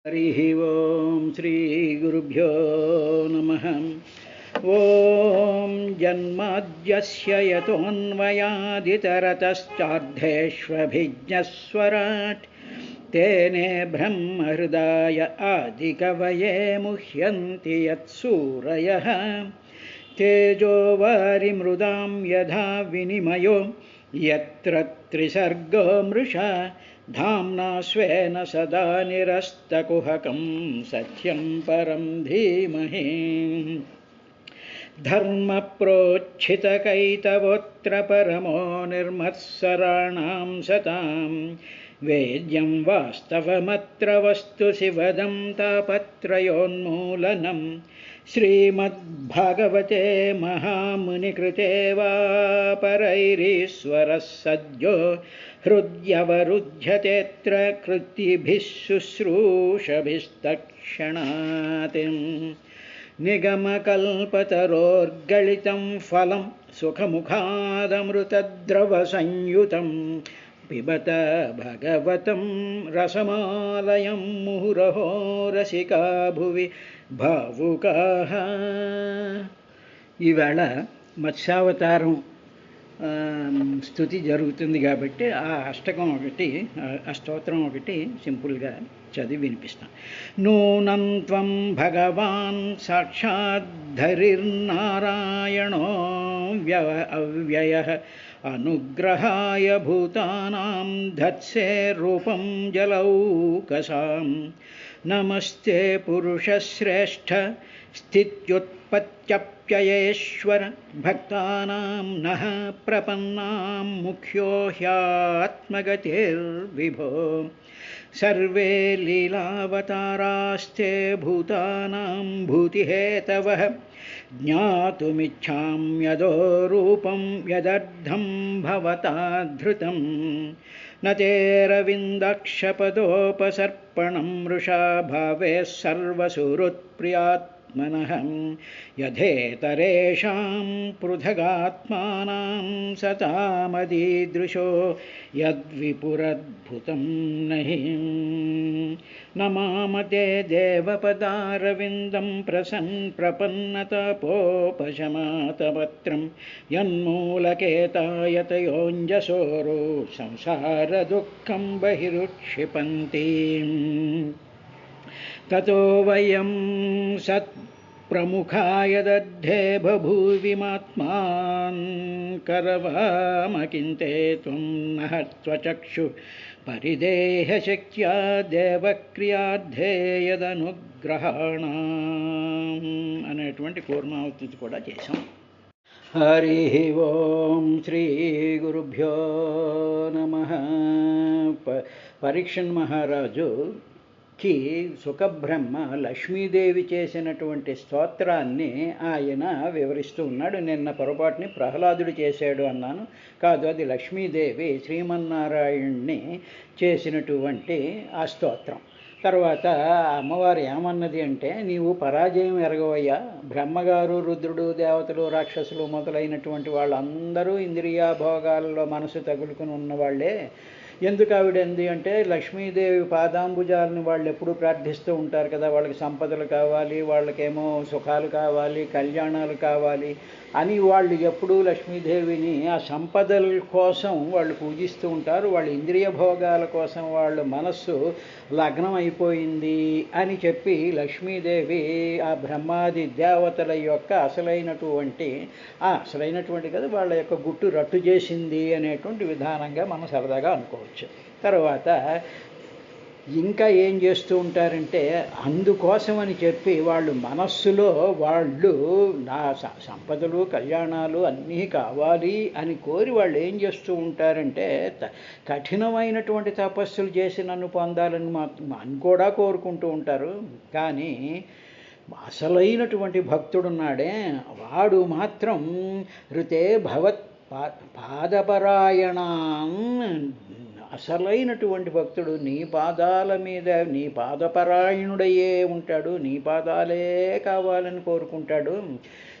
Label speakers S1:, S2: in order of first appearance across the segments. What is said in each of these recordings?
S1: हरिः ओं श्रीगुरुभ्यो नमः। ॐ जन्माद्यस्य यतोऽन्वयादितरतश्चार्धेष्वभिज्ञस्वराट् तेने ब्रह्महृदाय आदिकवये मुह्यन्ति यत्सूरयः तेजो वारिमृदां यथा विनिमयो यत्र त्रिसर्गो मृषा धाम्ना स्वेन सदा निरस्तकुहकं सत्यं परं धीमहि। धर्मप्रोच्छितकैतवोऽत्र परमो निर्मत्सराणां सतां वेद्यं वास्तवमत्र वस्तु शिवदं तापत्रयोन्मूलनं श्रीमद्भागवते महामुनिकृते वा परैरीश्वरः सद्यो हृद्यवरुध्यतेऽत्र कृतिभिः शुश्रूषभिस्तक्षणात् निगमकल्पतरोर्गलितं फलं सुखमुखादमृतद्रवसंयुतं पिबत भगवतं रसमालयं मुहुरहो रसिका भुवि भावुकाः। ఈవేళ మత్స్యావతారం స్తుతి జరుగుతుంది కాబట్టి ఆ అష్టకం ఒకటి స్తోత్రం ఒకటి సింపుల్గా చదివి వినిపిస్తాం. నూనం త్వం భగవాన్ సాక్షాద్ధరిర్నారాయణో అవ్యయః అనుగ్రహాయ భూతానాం ధత్సే రూపం జలౌకసాం. నమస్తే పురుషశ్రేష్ఠ స్థిత్యుత్పత్త్యప్యయేశ్వర భక్తానాం నః ప్రపన్నాం ముఖ్యో హ్యాత్మగతిర్విభో. సర్వే లీలావతారాస్తే భూతానాం భూతిహేతవః జ్ఞాతుమిచ్ఛామ్యదో రూపం యదర్థం భవతా ధృతం. నతేరవిందాక్షపదోపసర్పణం మృషా భావే సర్వసుహృత్ప్రియాత్మనః యథేతరేషాం పృథగాత్మానాం సతామదీదృశో యద్విపురద్భుతం నహి. నమామతే దేవపదారవిందం ప్రపన్నతపోపశమాతపత్రం యన్మూలకేతాయతయోంజసోరో సంసారదుఃఖం బహిరుక్షిపంతి. తతో వయం సత్ప్రముఖాయ దద్ధే బభూవిమాత్మాన్ కరవామకింతే త్వం నః త్వచక్షు పరిదేహశక్త్యా దేవక్రియార్థే యదనుగ్రహాణం అనేటువంటి కూర్మావృత్తి కూడా చేశాం. హరి ఓం శ్రీ గురుభ్యో నమః. పరీక్షణ్ మహారాజుకి సుఖబ్రహ్మ లక్ష్మీదేవి చేసినటువంటి స్తోత్రాన్ని ఆయన వివరిస్తూ ఉన్నాడు. నిన్న పొరపాటుని ప్రహ్లాదుడు చేశాడు అన్నాను, కాదు, అది లక్ష్మీదేవి శ్రీమన్నారాయణ్ణి చేసినటువంటి ఆ స్తోత్రం. తర్వాత అమ్మవారు ఏమన్నది అంటే, నీవు పరాజయం ఎరగవయ్యా, బ్రహ్మగారు రుద్రుడు దేవతలు రాక్షసులు మొదలైనటువంటి వాళ్ళందరూ ఇంద్రియ భోగాలలో మనసు తగులుకుని ఉన్నవాళ్లే. ఎందుకు ఆవిడంది అంటే, లక్ష్మీదేవి పాదాంబుజాలని వాళ్ళు ఎప్పుడూ ప్రార్థిస్తూ ఉంటారు కదా, వాళ్ళకి సంపదలు కావాలి, వాళ్ళకేమో సుఖాలు కావాలి, కళ్యాణాలు కావాలి అని వాళ్ళు ఎప్పుడూ లక్ష్మీదేవిని ఆ సంపదల కోసం వాళ్ళు పూజిస్తూ ఉంటారు. వాళ్ళ ఇంద్రియ భోగాల కోసం వాళ్ళ మనస్సు లగ్నం అయిపోయింది అని చెప్పి లక్ష్మీదేవి ఆ బ్రహ్మాది దేవతల యొక్క అసలైనటువంటి కదా వాళ్ళ యొక్క గుట్టు రట్టు చేసింది అనేటువంటి విధానంగా మనం సరదాగా అనుకోవచ్చు. తర్వాత ఇంకా ఏం చేస్తూ ఉంటారంటే, అందుకోసమని చెప్పి వాళ్ళు మనస్సులో వాళ్ళు నా సంపదలు కళ్యాణాలు అన్నీ కావాలి అని కోరి వాళ్ళు ఏం చేస్తూ ఉంటారంటే, కఠినమైనటువంటి తపస్సులు చేసి నన్ను పొందాలని అని కూడా కోరుకుంటూ ఉంటారు. కానీ అసలైనటువంటి భక్తుడున్నాడే వాడు మాత్రం ఋతే భవత్ పాదపరాయణాం. అసలైనటువంటి భక్తుడు నీ పాదాల మీద నీ పాదపరాయణుడయ్యే ఉంటాడు, నీ పాదాలే కావాలని కోరుకుంటాడు.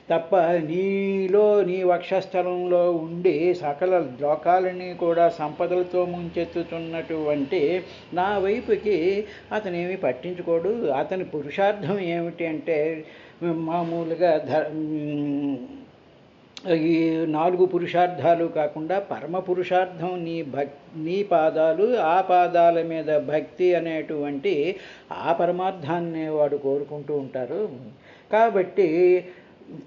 S1: తప్ప నీలో నీ వక్షస్థలంలో ఉండి సకల లోకాలని కూడా సంపదలతో ముంచెత్తుతున్నటువంటి నా వైపుకి అతనేమి పట్టించుకోడు. అతని పురుషార్థం ఏమిటి అంటే మామూలుగా ఈ 4 పురుషార్థాలు కాకుండా పరమ పురుషార్థం నీ పాదాలు, ఆ పాదాల మీద భక్తి అనేటువంటి ఆ పరమార్థాన్ని వాడు కోరుకుంటూ ఉంటారు. కాబట్టి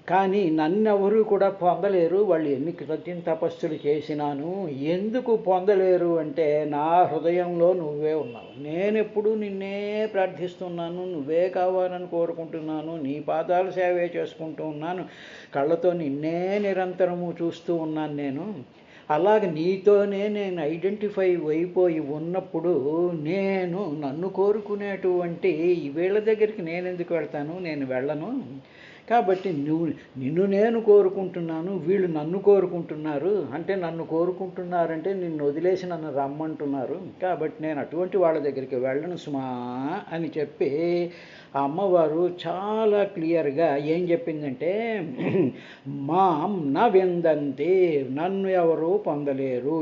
S1: కానీ నన్నెవరూ కూడా పొందలేరు. వాళ్ళు ఎన్ని కఠిన తపస్సులు చేసినాను ఎందుకు పొందలేరు అంటే నా హృదయంలో నువ్వే ఉన్నావు. నేనెప్పుడు నిన్నే ప్రార్థిస్తున్నాను, నువ్వే కావాలని కోరుకుంటున్నాను, నీ పాదాలు సేవే చేసుకుంటూ ఉన్నాను, కళ్ళతో నిన్నే నిరంతరము చూస్తూ ఉన్నాను నేను. అలాగే నీతోనే నేను ఐడెంటిఫై అయిపోయి ఉన్నప్పుడు నేను నన్ను కోరుకునేటువంటి వీళ్ళ దగ్గరికి నేను ఎందుకు వెళ్తాను? నేను వెళ్ళను. కాబట్టి నిన్ను నేను కోరుకుంటున్నాను, వీళ్ళు నన్ను కోరుకుంటున్నారు. అంటే నన్ను కోరుకుంటున్నారంటే నిన్ను వదిలేసి నన్ను రమ్మంటున్నారు. కాబట్టి నేను అటువంటి వాళ్ళ దగ్గరికి వెళ్ళను సుమా అని చెప్పి ఆ అమ్మవారు చాలా క్లియర్గా ఏం చెప్పిందంటే, మాం న విందంతే, నన్ను ఎవరు పొందలేరు.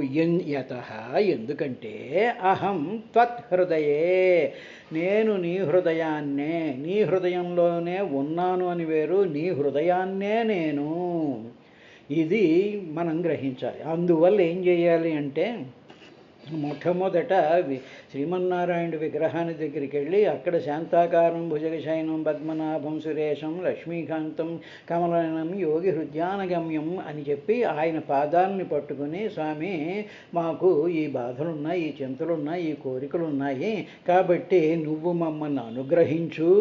S1: యతః, ఎందుకంటే అహం త్వత్హృదయే, నేను నీ హృదయాన్నే, నీ హృదయంలోనే ఉన్నాను అని వేరు, నీ హృదయాన్నే నేను. ఇది మనం గ్రహించాలి. అందువల్ల ఏం చేయాలి అంటే మొట్టమొదట శ్రీమన్నారాయణుడి విగ్రహాన్ని దగ్గరికి వెళ్ళి అక్కడ శాంతాకారం భుజగశయనం పద్మనాభం సురేశం లక్ష్మీకాంతం కమలనం యోగి హృద్యానగమ్యం అని చెప్పి ఆయన పాదాలని పట్టుకుని, స్వామి మాకు ఈ బాధలున్నాయి, ఈ చింతలున్నాయి, ఈ కోరికలున్నాయి, కాబట్టి నువ్వు మమ్మల్ని అనుగ్రహించు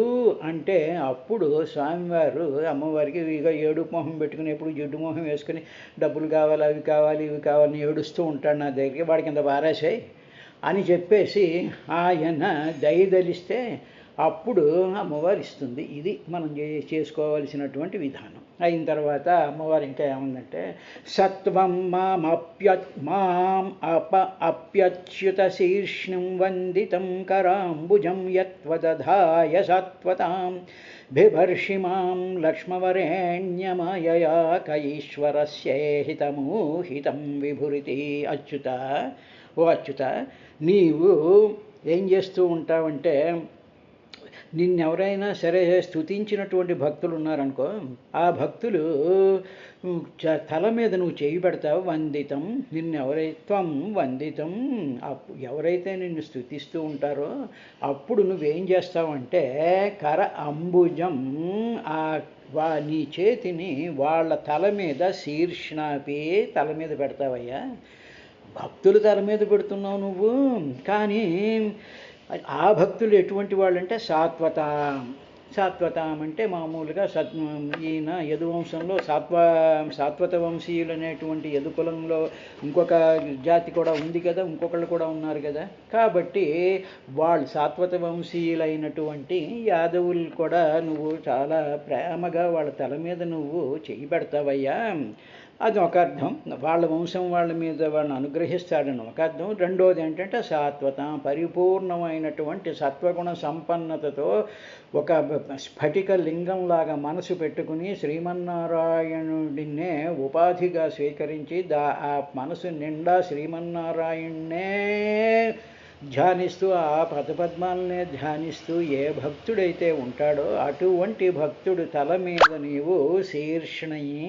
S1: అంటే అప్పుడు స్వామివారు అమ్మవారికి ఇక ఏడు మొహం పెట్టుకుని ఎప్పుడు జిడ్డు మొహం వేసుకుని డబ్బులు కావాలి, అవి కావాలి, ఇవి కావాలని ఏడుస్తూ ఉంటాడు నా దగ్గరికి, వాడికి కింద బారాసాయి అని చెప్పేసి ఆయన దయదలిస్తే అప్పుడు అమ్మవారు ఇస్తుంది. ఇది మనం చేసుకోవాల్సినటువంటి విధానం. అయిన తర్వాత అమ్మవారు ఇంకా ఏముందంటే, సత్వం మాం అప్యచ్యుత శీర్ష్ణం వందితం కరాంబుజం యత్వదధాయ సత్వతాం బిభర్షి మాం లక్ష్మవరేణ్యమయయా కైశ్వరస్యేహితమూహితం విభురితి. అచ్యుత, ఓ అచ్యుత, నీవు ఏం చేస్తూ ఉంటావంటే, నిన్నెవరైనా సరే స్తుతించినటువంటి భక్తులు ఉన్నారనుకో, ఆ భక్తులు తల మీద నువ్వు చేయి పెడతావు. వందితం, త్వం వందితం, ఎవరైతే నిన్ను స్తుతిస్తూ ఉంటారో అప్పుడు నువ్వేం చేస్తావంటే కర అంబుజం, నీ చేతిని వాళ్ళ తల మీద శీర్ష్ణాపి, తల మీద పెడతావయ్యా. భక్తులు తల మీద పెడుతున్నావు నువ్వు, కానీ ఆ భక్తులు ఎటువంటి వాళ్ళు అంటే సాత్వతం అంటే మామూలుగా ఈయన యదువంశంలో సాత్వత వంశీయులు అనేటువంటి యదుకులంలో ఇంకొక జాతి కూడా ఉంది కదా, ఇంకొకళ్ళు కూడా ఉన్నారు కదా. కాబట్టి వాళ్ళు సాత్వత వంశీయులైనటువంటి యాదవులు కూడా నువ్వు చాలా ప్రేమగా వాళ్ళ తల మీద నువ్వు చెయ్యి పెడతావయ్యా. అది ఒక అర్థం, వాళ్ళ వంశం వాళ్ళ మీద వాళ్ళని అనుగ్రహిస్తాడని ఒక అర్థం. రెండోది ఏంటంటే సాత్వత, పరిపూర్ణమైనటువంటి సత్వగుణ సంపన్నతతో ఒక స్ఫటిక లింగంలాగా మనసు పెట్టుకుని శ్రీమన్నారాయణుడినే ఉపాధిగా స్వీకరించి ఆ మనసు నిండా శ్రీమన్నారాయణ్ణే ధ్యానిస్తూ, ఆ పదపద్మాలనే ధ్యానిస్తూ ఏ భక్తుడైతే ఉంటాడో అటువంటి భక్తుడు తల మీద నీవు శీర్షణయి,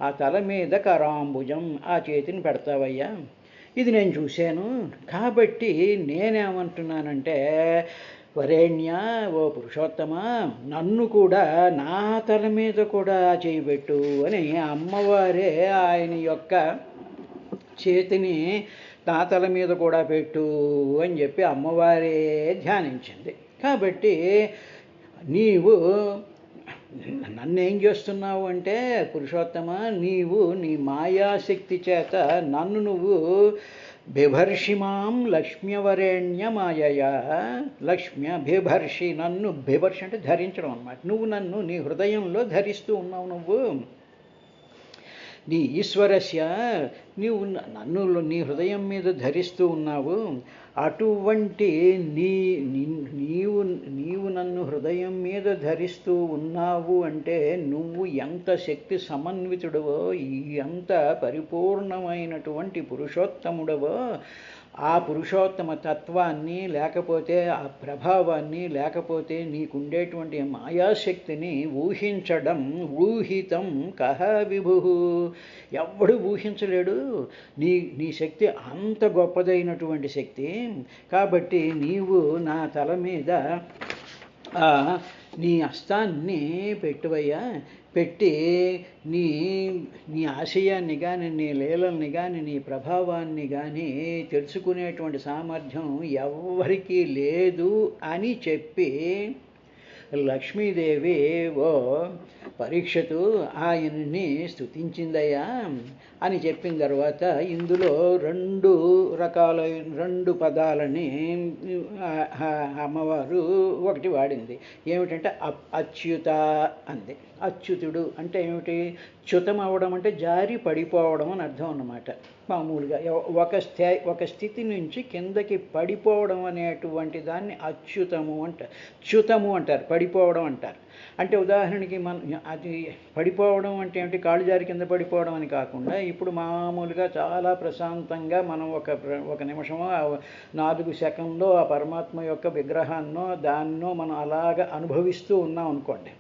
S1: ఆ తల మీద కరాంబుజం, ఆ చేతిని పెడతావయ్యా. ఇది నేను చూశాను. కాబట్టి నేనేమంటున్నానంటే, వరేణ్య, ఓ పురుషోత్తమ, నన్ను కూడా నా తల మీద కూడా చేయబెట్టు అని అమ్మవారే ఆయన యొక్క చేతిని నా తల మీద కూడా పెట్టు అని చెప్పి అమ్మవారే ధ్యానించింది. కాబట్టి నీవు నన్నేం చేస్తున్నావు అంటే, పురుషోత్తమ, నీవు నీ మాయాశక్తి చేత నన్ను నువ్వు బిభర్షి మాం లక్ష్మ్యవరేణ్య మాయయా, బిభర్షి, నన్ను బిభర్షి అంటే ధరించడం అన్నమాట. నువ్వు నన్ను నీ హృదయంలో ధరిస్తూ ఉన్నావు. నువ్వు నీ ఈశ్వరస్య, నీవు నన్ను నీ హృదయం మీద ధరిస్తూ ఉన్నావు. అటువంటి నీవు నన్ను హృదయం మీద ధరిస్తూ ఉన్నావు అంటే నువ్వు ఎంత శక్తి సమన్వితుడవో, ఎంత పరిపూర్ణమైనటువంటి పురుషోత్తముడవో, ఆ పురుషోత్తమ తత్వాన్ని లేకపోతే ఆ ప్రభావాన్ని లేకపోతే నీకుండేటువంటి మాయాశక్తిని ఊహించడం ఊహితం కహ విభు, ఎవడు ఊహించలేడు. నీ శక్తి అంత గొప్పదైనటువంటి శక్తి. కాబట్టి నీవు నా తల మీద నీ హస్తాన్ని పెట్టువయ్యా, పెట్టి నీ నీ ఆశయాన్ని కానీ, నీ లీలల్ని కానీ, నీ ప్రభావాన్ని కానీ తెలుసుకునేటువంటి సామర్థ్యం ఎవ్వరికీ లేదు అని చెప్పి లక్ష్మీదేవి ఓ పరీక్షతు ఆయన్ని స్తుతించిందయ్యా అని చెప్పిన తర్వాత ఇందులో రెండు పదాలని అమ్మవారు ఒకటి వాడింది. ఏమిటంటే అచ్యుత అంది. అచ్యుతుడు అంటే ఏమిటి? చ్యుతం అవ్వడం అంటే జారి పడిపోవడం అని అర్థం అన్నమాట. మామూలుగా ఒక స్థితి నుంచి కిందకి పడిపోవడం అనేటువంటి దాన్ని అచ్యుతము అంటారు, చ్యుతము అంటారు, పడిపోవడం అంటారు. అంటే ఉదాహరణకి అది పడిపోవడం అంటే ఏమిటి? కాళ్ళు జారి కింద పడిపోవడం అని కాకుండా ఇప్పుడు మామూలుగా చాలా ప్రశాంతంగా మనం ఒక నిమిషమో 4 సెకండ్లో ఆ పరమాత్మ యొక్క విగ్రహాన్నో దాన్నో మనం అలాగ అనుభవిస్తూ ఉన్నాం అనుకోండి.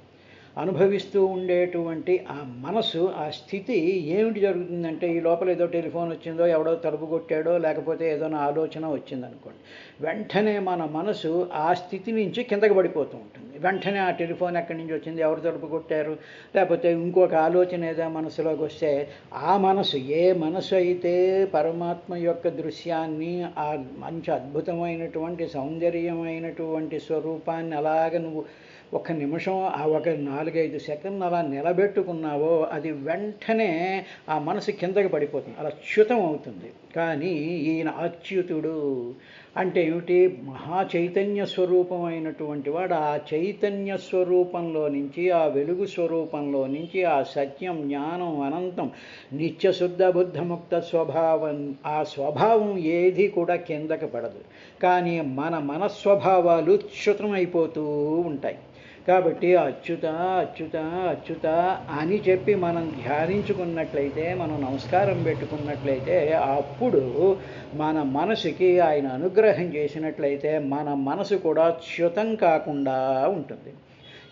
S1: అనుభవిస్తూ ఉండేటువంటి ఆ మనసు, ఆ స్థితి ఏమిటి జరుగుతుందంటే, ఈ లోపల ఏదో టెలిఫోన్ వచ్చిందో, ఎవడో తలుపు కొట్టాడో, లేకపోతే ఏదో ఆలోచన వచ్చిందనుకోండి, వెంటనే మన మనసు ఆ స్థితి నుంచి కిందకి పడిపోతూ ఉంటుంది. వెంటనే ఆ టెలిఫోన్ ఎక్కడి నుంచి వచ్చింది, ఎవరు తలుపు కొట్టారు, లేకపోతే ఇంకొక ఆలోచన ఏదో మనసులోకి వస్తే, ఆ మనసు ఏ మనసు అయితే పరమాత్మ యొక్క దృశ్యాన్ని, ఆ మంచి అద్భుతమైనటువంటి సౌందర్యమైనటువంటి స్వరూపాన్ని అలాగ నువ్వు ఒక నిమిషం ఒక 4-5 సెకండ్లు అలా నిలబెట్టుకున్నావో అది వెంటనే ఆ మనసు కిందకి పడిపోతుంది, అలా చ్యుతం అవుతుంది. కానీ ఈయన అచ్యుతుడు అంటే ఏమిటి? మహా చైతన్య స్వరూపమైనటువంటి వాడు. ఆ చైతన్య స్వరూపంలో నుంచి, ఆ వెలుగు స్వరూపంలో నుంచి, ఆ సత్యం, జ్ఞానం, అనంతం, నిత్యశుద్ధ బుద్ధముక్త స్వభావం, ఆ స్వభావం ఏది కూడా కిందకి పడదు. కానీ మన మనస్వభావాలు చ్యుతమైపోతూ ఉంటాయి. కాబట్టి అచ్యుత అచ్యుత అచ్యుత అని చెప్పి మనం ధ్యానించుకున్నట్లయితే, మనం నమస్కారం పెట్టుకున్నట్లయితే, అప్పుడు మన మనసుకి ఆయన అనుగ్రహం చేసినట్లయితే మన మనసు కూడా చ్యుతం కాకుండా ఉంటుంది.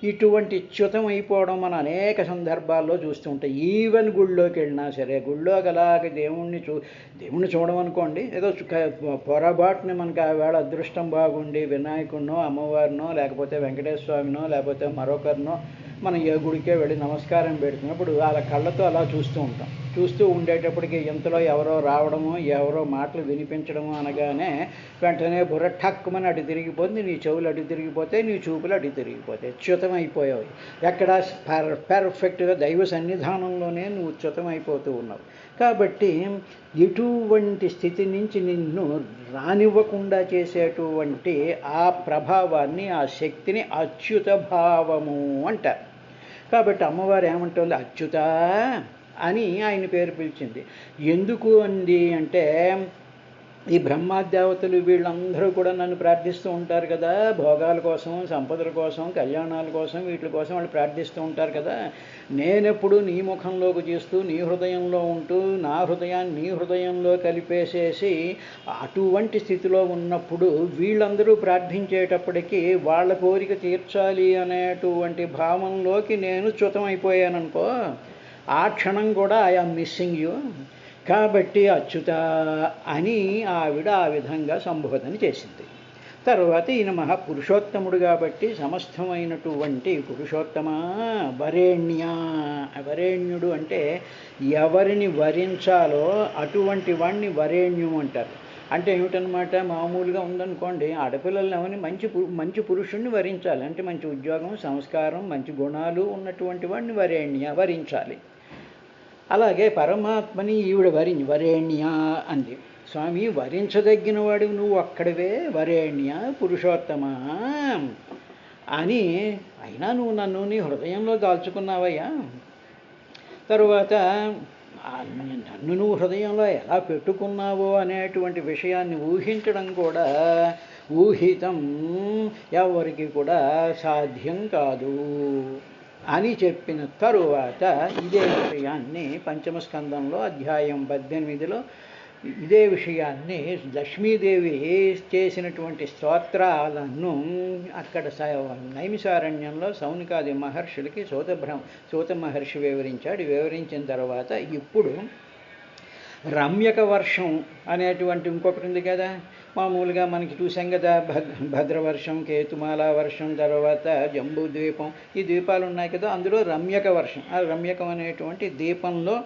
S1: ఇటువంటి చ్యుతం అయిపోవడం మనం అనేక సందర్భాల్లో చూస్తూ ఉంటాం. ఈవెన్ గుళ్ళోకి వెళ్ళినా సరే, గుళ్ళోకి అలాగే దేవుణ్ణి చూడమనుకోండి, ఏదో పొరపాటుని మనకి ఆ వేళ అదృష్టం బాగుండి వినాయకుడినో, అమ్మవారినో, లేకపోతే వెంకటేశ్వర స్వామినో, లేకపోతే మరొకరినో మనం ఏ గుడికే వెళ్ళి నమస్కారం పెడుతున్నప్పుడు వాళ్ళ కళ్ళతో అలా చూస్తూ ఉంటాం. చూస్తూ ఉండేటప్పటికి ఇంతలో ఎవరో రావడమో, ఎవరో మాటలు వినిపించడమో అనగానే వెంటనే బుర్ర ఠక్కుమని అటు తిరిగిపోతుంది, నీ చెవులు అటు తిరిగిపోతాయి, నీ చూపులు అటు తిరిగిపోతాయి, చ్యుతం అయిపోయావు. ఎక్కడ పర్ఫెక్ట్గా దైవ సన్నిధానంలోనే నువ్వు చ్యుతం అయిపోతూ ఉన్నావు. కాబట్టి ఎటువంటి స్థితి నుంచి నిన్ను రానివ్వకుండా చేసేటువంటి ఆ ప్రభావాన్ని, ఆ శక్తిని అచ్యుత భావము అంటారు. కాబట్టి అమ్మవారు ఏమంటుంది? అచ్యుత అని ఆయన పేరు పిలిచింది. ఎందుకు అంది అంటే, ఈ బ్రహ్మాదేవతలు వీళ్ళందరూ కూడా నన్ను ప్రార్థిస్తూ ఉంటారు కదా, భోగాల కోసం, సంపదల కోసం, కళ్యాణాల కోసం, వీటి కోసం వాళ్ళు ప్రార్థిస్తూ ఉంటారు కదా. నేనెప్పుడు నీ ముఖంలోకి చేస్తూ, నీ హృదయంలో ఉంటూ, నా హృదయాన్ని నీ హృదయంలో కలిపేసేసి అటువంటి స్థితిలో ఉన్నప్పుడు వీళ్ళందరూ ప్రార్థించేటప్పటికీ వాళ్ళ కోరిక తీర్చాలి అనేటువంటి భావంలోకి నేను చ్యుతం అయిపోయాననుకో, ఆ క్షణం కూడా ఐ ఆమ్ మిస్సింగ్ యూ. కాబట్టి అచ్యుత అని ఆవిడ ఆ విధంగా సంబోధన చేసింది. తర్వాత ఈయన మహాపురుషోత్తముడు కాబట్టి సమస్తమైనటువంటి పురుషోత్తమ వరేణ్య. వరేణ్యుడు అంటే ఎవరిని వరించాలో అటువంటి వాడిని వరేణ్యం అంటారు. అంటే ఏమిటనమాట? మామూలుగా ఉందనుకోండి, ఆడపిల్లల్ని ఎవరిని మంచి పురుషుణ్ణి వరించాలి అంటే మంచి ఉద్యోగం, సంస్కారం, మంచి గుణాలు ఉన్నటువంటి వాడిని వరించాలి. అలాగే పరమాత్మని ఈవిడ వరేణ్య అంది. స్వామి, వరించదగిన వాడు నువ్వు అక్కడివే, వరేణ్య పురుషోత్తమ అని. అయినా నువ్వు నన్ను నీ హృదయంలో దాల్చుకున్నావయ్యా. తరువాత నన్ను నువ్వు హృదయంలో ఎలా పెట్టుకున్నావో అనేటువంటి విషయాన్ని ఊహించడం కూడా ఊహితం ఎవరికి కూడా సాధ్యం కాదు అని చెప్పిన తరువాత ఇదే విషయాన్ని పంచమ స్కందంలో అధ్యాయం 18లో ఇదే విషయాన్ని లక్ష్మీదేవి చేసినటువంటి స్తోత్రాలను అక్కడ నైమిషారణ్యంలో సౌనికాది మహర్షులకి సూత మహర్షి వివరించాడు. వివరించిన తర్వాత ఇప్పుడు రమ్యక వర్షం అనేటువంటి ఇంకొకటి ఉంది కదా, మామూలుగా మనకి చూసాం కదా, భద్రవర్షం, కేతుమాల వర్షం, తర్వాత జంబూ ద్వీపం, ఈ ద్వీపాలు ఉన్నాయి కదా, అందులో రమ్యక వర్షం. ఆ రమ్యకం అనేటువంటి ద్వీపంలో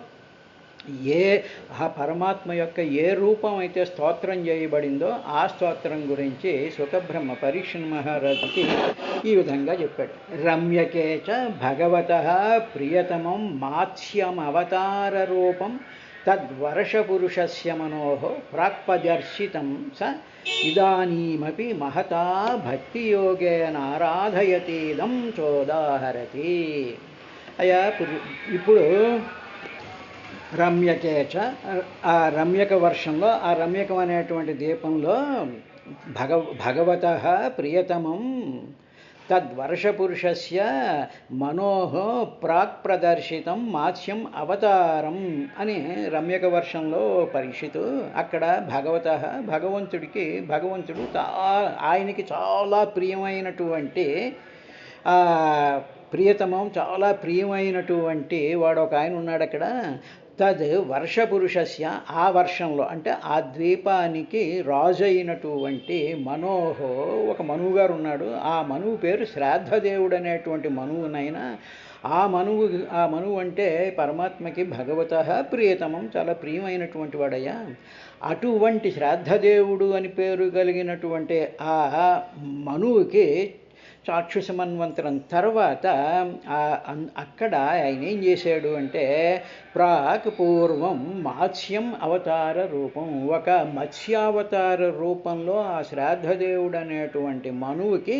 S1: ఆ పరమాత్మ యొక్క ఏ రూపం అయితే స్తోత్రం చేయబడిందో ఆ స్తోత్రం గురించి సుఖబ్రహ్మ పరీక్షణ్ మహారాజుకి ఈ విధంగా చెప్పాడు. రమ్యకేచ భగవతః ప్రియతమం మాత్స్యం అవతార రూపం తద్వర్షపురుషస్య మనోః ప్రాక్పదర్శితం స ఇదానీమపి మహతా భక్తియోగేన ఆరాధయతీదం చోదాహరతి. అయ్యా ఇప్పుడు రమ్యకేచ ఆ రమ్యక వర్షంలో ఆ రమ్యకం అనేటువంటి దీపంలో భగవతః ప్రియతమం తద్వర్షపురుషస్య మనోః ప్రాక్ప్రదర్శితం మాత్స్యం అవతారం అని రమ్యక వర్షంలో పరీక్షితు అక్కడ భగవంతుడు ఆయనకి చాలా ప్రియమైనటువంటి ప్రియతమం చాలా ప్రియమైనటువంటి వాడు ఒక ఆయన ఉన్నాడు అక్కడ. తద్ వర్షపురుషస్య ఆ వర్షంలో అంటే ఆ ద్వీపానికి రాజు అయినటువంటి మనోహో ఒక మనువు గారు ఉన్నాడు. ఆ మనువు పేరు శ్రాద్ధదేవుడు అనేటువంటి మనువునైనా ఆ మనువు అంటే పరమాత్మకి భగవతః ప్రియతమం చాలా ప్రియమైనటువంటి వాడయ్యా. అటువంటి శ్రాద్ధదేవుడు అని పేరు కలిగినటువంటి ఆ మనువుకి చాక్షుష మన్వంతరం తర్వాత అక్కడ ఆయన ఏం చేశాడు అంటే పూర్వం మత్స్యం అవతార రూపం, ఒక మత్స్యావతార రూపంలో ఆ శ్రాద్ధదేవుడు అనేటువంటి మనువుకి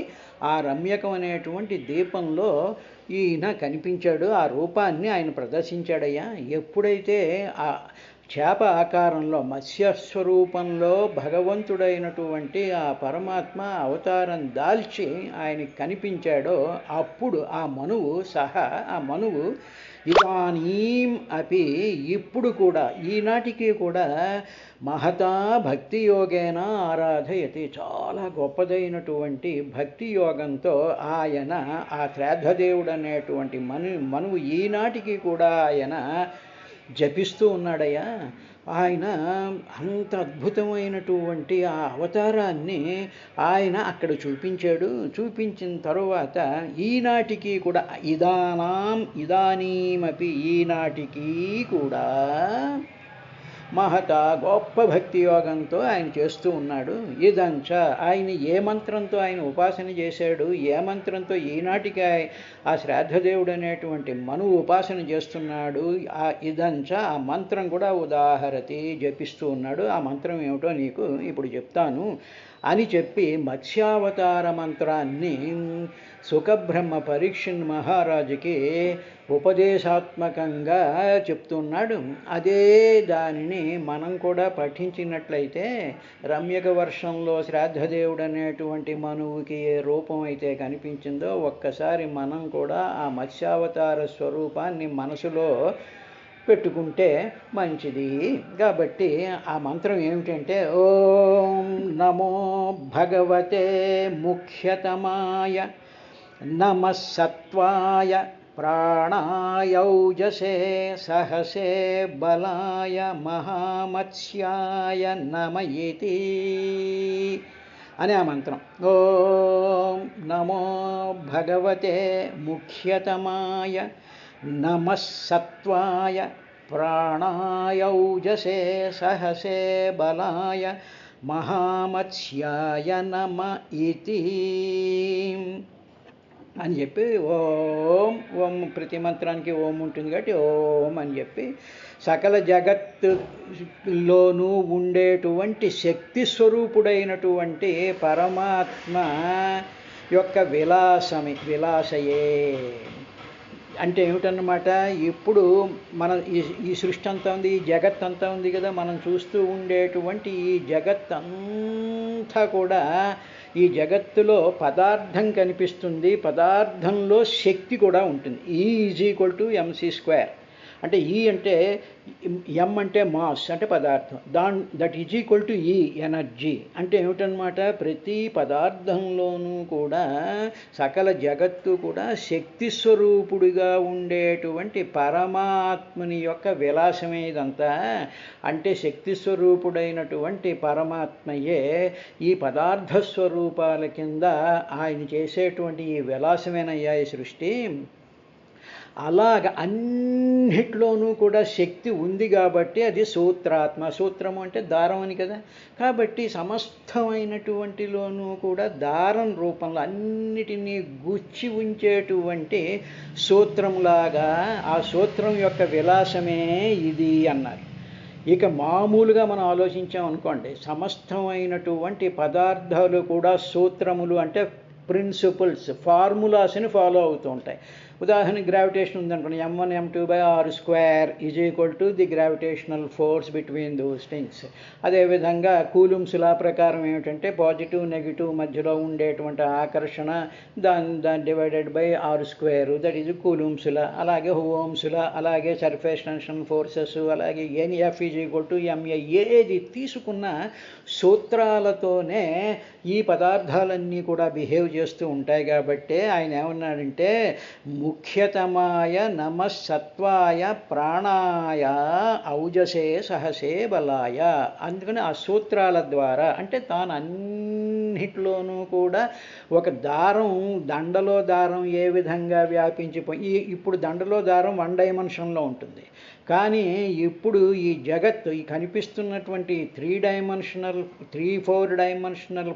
S1: ఆ రమ్యకం అనేటువంటి దీపంలో ఈయన కనిపించాడు. ఆ రూపాన్ని ఆయన ప్రదర్శించాడయ్యా. ఎప్పుడైతే ఆ చేప ఆకారంలో మత్స్యస్వరూపంలో భగవంతుడైనటువంటి ఆ పరమాత్మ అవతారం దాల్చి ఆయనకి కనిపించాడో అప్పుడు ఆ మనువు ఇదానీం అపి ఇప్పుడు కూడా ఈనాటికి కూడా మహతా భక్తి యోగేన ఆరాధయతి చాలా గొప్పదైనటువంటి భక్తి యోగంతో ఆయన ఆ శ్రాద్ధదేవుడు అనేటువంటి మనువు ఈనాటికి కూడా ఆయన జపిస్తూ ఉన్నాడయ్యా. ఆయన అంత అద్భుతమైనటువంటి ఆ అవతారాన్ని ఆయన అక్కడ చూపించాడు. చూపించిన తరువాత ఈనాటికి కూడా ఇదానీమపి ఈనాటికి కూడా మహత గొప్ప భక్తి యోగంతో ఆయన చేస్తూ ఉన్నాడు. ఇదంచ ఆయన ఏ మంత్రంతో ఆయన ఉపాసన చేశాడు, ఏ మంత్రంతో ఈనాటికి ఆ శ్రాద్ధదేవుడు అనేటువంటి మనువు ఉపాసన చేస్తున్నాడు, ఇదంచ ఆ మంత్రం కూడా ఉదాహరతి జపిస్తూ ఉన్నాడు. ఆ మంత్రం ఏమిటో నీకు ఇప్పుడు చెప్తాను అని చెప్పి మత్స్యావతార మంత్రాన్ని సుఖబ్రహ్మ పరీక్షణ్ మహారాజుకి ఉపదేశాత్మకంగా చెప్తున్నాడు. అదే దానిని మనం కూడా పఠించినట్లయితే రమ్యక వర్షంలో శ్రాద్ధదేవుడు అనేటువంటి మనువుకి ఏ రూపం అయితే కనిపించిందో ఒక్కసారి మనం కూడా ఆ మత్స్యావతార స్వరూపాన్ని మనసులో పెట్టుకుంటే మంచిది. కాబట్టి ఆ మంత్రం ఏమిటంటే ఓం నమో భగవతే ముఖ్యతమాయ నమః సత్వాయ ప్రాణాయౌజసే సహసే బలాయ మహామత్స్యాయ నమ ఇతి అనే ఆ మంత్రం. ఓం నమో భగవతే ముఖ్యతమాయ నమః సత్వాయ ప్రాణాయౌజసే సహసే బలాయ మహామత్స్యాయ నమ ఇతి అని చెప్పి ఓం ప్రతి మంత్రానికి ఓం ఉంటుంది కాబట్టి ఓం అని చెప్పి సకల జగత్తులోనూ ఉండేటువంటి శక్తి స్వరూపుడైనటువంటి పరమాత్మ యొక్క విలాసయే అంటే ఏమిటన్నమాట. ఇప్పుడు మన ఈ సృష్టి అంతా ఉంది, ఈ జగత్ అంతా ఉంది కదా, మనం చూస్తూ ఉండేటువంటి ఈ జగత్ అంతా కూడా ఈ జగత్తులో పదార్థం కనిపిస్తుంది, పదార్థంలో శక్తి కూడా ఉంటుంది. E = mc². అంటే ఈ అంటే ఎం అంటే మాస్ అంటే పదార్థం, దట్ = ఈ ఎనర్జీ. అంటే ఏమిటనమాట, ప్రతి పదార్థంలోనూ కూడా సకల జగత్తు కూడా శక్తి స్వరూపుడిగా ఉండేటువంటి పరమాత్ముని యొక్క విలాసమే ఇదంతా. అంటే శక్తి స్వరూపుడైనటువంటి పరమాత్మయే ఈ పదార్థ స్వరూపాల కింద ఆయన చేసేటువంటి ఈ విలాసమేనయ్యా ఈ సృష్టి. అలాగ అన్నిట్లోనూ కూడా శక్తి ఉంది కాబట్టి అది సూత్రాత్మ. సూత్రము అంటే దారం అని కదా. కాబట్టి సమస్తమైనటువంటిలోనూ కూడా దారం రూపంలో అన్నిటినీ గుచ్చి ఉంచేటువంటి సూత్రంలాగా ఆ సూత్రం యొక్క విలాసమే ఇది అన్నారు. ఇక మామూలుగా మనం ఆలోచించామనుకోండి, సమస్తమైనటువంటి పదార్థాలు కూడా సూత్రములు అంటే ప్రిన్సిపల్స్, ఫార్ములాస్ని ఫాలో అవుతూ ఉంటాయి. ఉదాహరణకి గ్రావిటేషన్ ఉందనుకోండి, m1 m2/r² the gravitational force between those things. అదేవిధంగా కూలుంబ్స్ లా ప్రకారం ఏమిటంటే పాజిటివ్ నెగిటివ్ మధ్యలో ఉండేటువంటి ఆకర్షణ దాని divided by r², that is Coulomb's law. అలాగే ఓమ్స్ లా, అలాగే సర్ఫేస్ టెన్షన్ ఫోర్సెస్, అలాగే F = ma. ఏది తీసుకున్న సూత్రాలతోనే ఈ పదార్థాలన్నీ కూడా బిహేవ్ చేస్తూ ఉంటాయి. కాబట్టి ఆయన ఏమన్నాడంటే ముఖ్యతమాయ నమఃసత్వాయ ప్రాణాయ ఔజసే సహసే బలాయ. అందుకని ఆ సూత్రాల ద్వారా అంటే తాను అన్నిట్లోనూ కూడా ఒక దారం, దండలో దారం ఏ విధంగా వ్యాపించిపోయి, ఇప్పుడు దండలో దారం 1 డైమెన్షన్లో ఉంటుంది, కానీ ఇప్పుడు ఈ జగత్తు ఈ కనిపిస్తున్నటువంటి 3-4 డైమెన్షనల్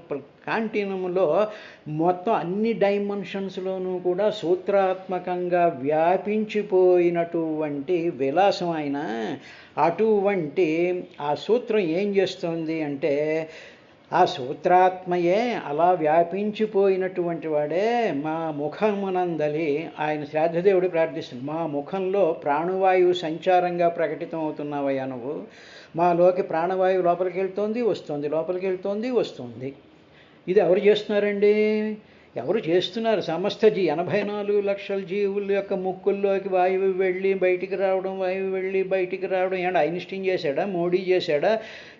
S1: కాంటినంలో మొత్తం అన్ని డైమెన్షన్స్లోనూ కూడా సూత్రాత్మకంగా వ్యాపించిపోయినటువంటి విలాసం ఆయన. అటువంటి ఆ సూత్రం ఏం చేస్తుంది అంటే ఆ సూత్రాత్మయే అలా వ్యాపించిపోయినటువంటి వాడే మా ముఖమునందలి ఆయన శ్రాద్ధదేవుడు ప్రార్థిస్తుంది, మా ముఖంలో ప్రాణవాయువు సంచారంగా ప్రకటితం అవుతున్నావయ్యా నువ్వు. మాలోకి ప్రాణవాయువు లోపలికి వెళ్తోంది వస్తుంది, లోపలికి వెళ్తోంది వస్తుంది. ఇది ఎవరు చేస్తున్నారండి? ఎవరు చేస్తున్నారు? సమస్త 84 లక్షల జీవుల యొక్క ముక్కుల్లోకి వాయువు వెళ్ళి బయటికి రావడం, వాయువు వెళ్ళి బయటికి రావడం. ఏమంటే ఐన్స్టీన్ చేశాడా? మోడీ చేశాడా?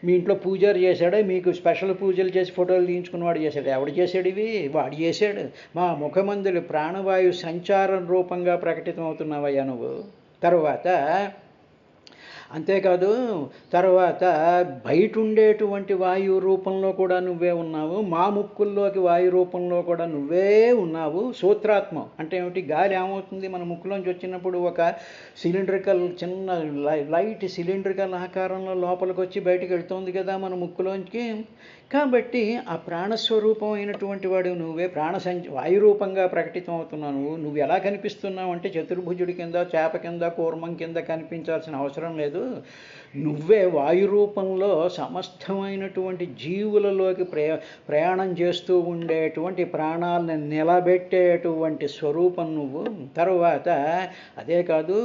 S1: మీ ఇంట్లో పూజారి చేశాడా? మీకు స్పెషల్ పూజలు చేసి ఫోటోలు తీయించుకున్నవాడు చేశాడు? ఎవడు చేశాడు ఇవి? వాడు చేశాడు. మా ముఖమందులు ప్రాణవాయువు సంచారం రూపంగా ప్రకటితం అవుతున్నావయ్యా నువ్వు. తర్వాత అంతేకాదు, తర్వాత బయట ఉండేటువంటి వాయువు రూపంలో కూడా నువ్వే ఉన్నావు, మా ముక్కుల్లోకి వాయు రూపంలో కూడా నువ్వే ఉన్నావు. సూత్రాత్మ అంటే ఏమిటి? గాలి ఏమవుతుంది, మన ముక్కులోంచి వచ్చినప్పుడు ఒక సిలిండ్రికల్ చిన్న లైట్ సిలిండ్రికల్ ఆకారంలో లోపలికి వచ్చి బయటకు వెళ్తుంది కదా మన ముక్కులోంచి. కాబట్టి ఆ ప్రాణస్వరూపం అయినటువంటి వాడు నువ్వే, వాయు రూపంగా ప్రకటితం అవుతున్నావు. నువ్వు ఎలా కనిపిస్తున్నావు అంటే చతుర్భుజుడి కింద, చేప కింద, కూర్మం కింద కనిపించాల్సిన అవసరం లేదు. నువ్వే వాయు రూపంలో సమస్తమైనటువంటి జీవులలోకి ప్రయాణం చేస్తూ ఉండేటువంటి ప్రాణాలను నిలబెట్టేటువంటి స్వరూపం నువ్వు. తరువాత అదే కాదు,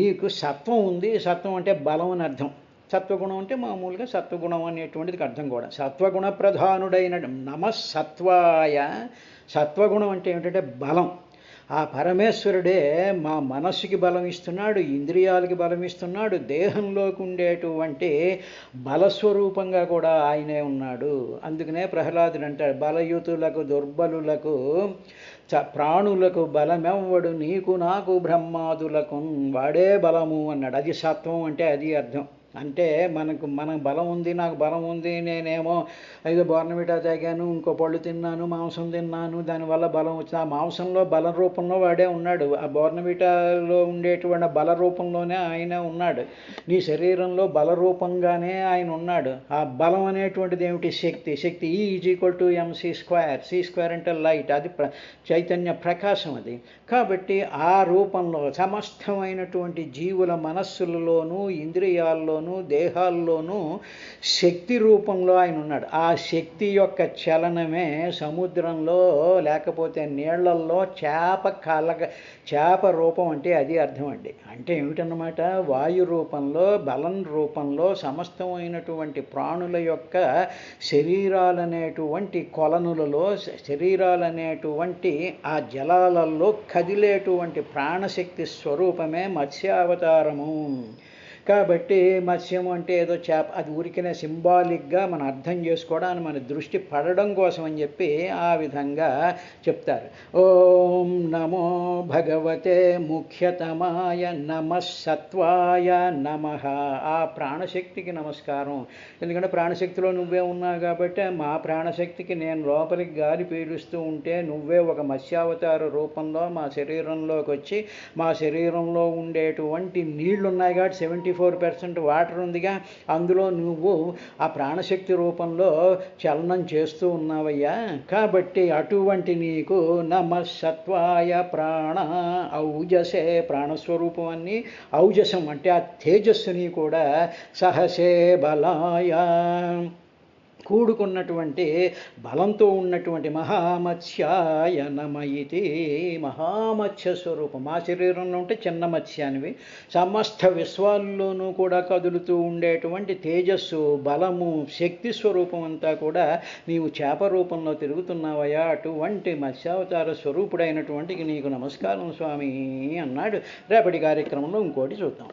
S1: నీకు సత్వం ఉంది. సత్వం అంటే బలం అని అర్థం. సత్వగుణం అంటే మామూలుగా సత్వగుణం అనేటువంటిది అర్థం కూడా. సత్వగుణ ప్రధానుడైన నమఃసత్వాయ. సత్వగుణం అంటే ఏమిటంటే బలం. ఆ పరమేశ్వరుడే మా మనస్సుకి బలం ఇస్తున్నాడు, ఇంద్రియాలకి బలం ఇస్తున్నాడు, దేహంలోకి ఉండేటువంటి బలస్వరూపంగా కూడా ఆయనే ఉన్నాడు. అందుకనే ప్రహ్లాదుడు అంటాడు, బలయుతులకు దుర్బలులకు ప్రాణులకు బలమెవ్వడు నీకు నాకు బ్రహ్మాదులకు వాడే బలము అన్నాడు. అది సత్వం అంటే అది అర్థం. అంటే మనకు బలం ఉంది, నాకు బలం ఉంది, నేనేమో ఐదో బోర్నవిటా తాగాను, ఇంకో పళ్ళు తిన్నాను, మాంసం తిన్నాను, దానివల్ల బలం వచ్చింది. ఆ మాంసంలో బల రూపంలో వాడే ఉన్నాడు. ఆ బోర్నవిటాలో ఉండేటువంటి బల రూపంలోనే ఆయన ఉన్నాడు. నీ శరీరంలో బల రూపంగానే ఆయన ఉన్నాడు. ఆ బలం అనేటువంటిది ఏమిటి? శక్తి. శక్తి E = mc². c² అంటే లైట్, అది చైతన్య ప్రకాశం అది. కాబట్టి ఆ రూపంలో సమస్తమైనటువంటి జీవుల మనస్సులలోనూ ఇంద్రియాల్లోనూ మనస్సుల్లోనూ దేహాల్లోనూ శక్తి రూపంలో ఆయన ఉన్నాడు. ఆ శక్తి యొక్క చలనమే సముద్రంలో లేకపోతే నీళ్లల్లో చేప రూపం అంటే అది అర్థం అండి. అంటే ఏమిటన్నమాట, వాయు రూపంలో బలం రూపంలో సమస్తమైనటువంటి ప్రాణుల యొక్క శరీరాలనేటువంటి కొలనులలో శరీరాలనేటువంటి ఆ జలాలలో కదిలేటువంటి ప్రాణశక్తి స్వరూపమే మత్స్యావతారము. కాబట్టి మత్స్యము అంటే ఏదో చేప, అది ఊరికనే సింబాలిక్గా మనం అర్థం చేసుకోవడానికి మన దృష్టి పడడం కోసం అని చెప్పి ఆ విధంగా చెప్తారు. ఓం నమో భగవతే ముఖ్యతమాయ నమఃసత్వాయ నమః. ఆ ప్రాణశక్తికి నమస్కారం. ఎందుకంటే ప్రాణశక్తిలో నువ్వే ఉన్నావు కాబట్టి మా ప్రాణశక్తికి నేను లోపలికి గాలి పీలుస్తూ ఉంటే నువ్వే ఒక మత్స్యావతార రూపంలో మా శరీరంలోకి వచ్చి మా శరీరంలో ఉండేటువంటి నీళ్లు ఉన్నాయి కాబట్టి 74% వాటర్ ఉందిగా, అందులో నువ్వు ఆ ప్రాణశక్తి రూపంలో చలనం చేస్తూ ఉన్నావయ్యా. కాబట్టి అటువంటి నీకు నమఃసత్వాయ ప్రాణ ఔజసే, ప్రాణస్వరూపం అన్ని ఔజసం అంటే ఆ తేజస్సుని కూడా సహసే బలాయ కూడుకున్నటువంటి బలంతో ఉన్నటువంటి మహామత్స్యాయ నమ ఇతి. మహామత్స్య స్వరూపం మా శరీరంలో ఉంటే చిన్న మత్స్యానివి, సమస్త విశ్వాల్లోనూ కూడా కదులుతూ ఉండేటువంటి తేజస్సు బలము శక్తి స్వరూపం అంతా కూడా నీవు చేప రూపంలో తిరుగుతున్నావయ్యా. అటువంటి మత్స్యావతార స్వరూపుడైనటువంటి నీకు నమస్కారం స్వామి అన్నాడు. రేపటి కార్యక్రమంలో ఇంకోటి చూద్దాం.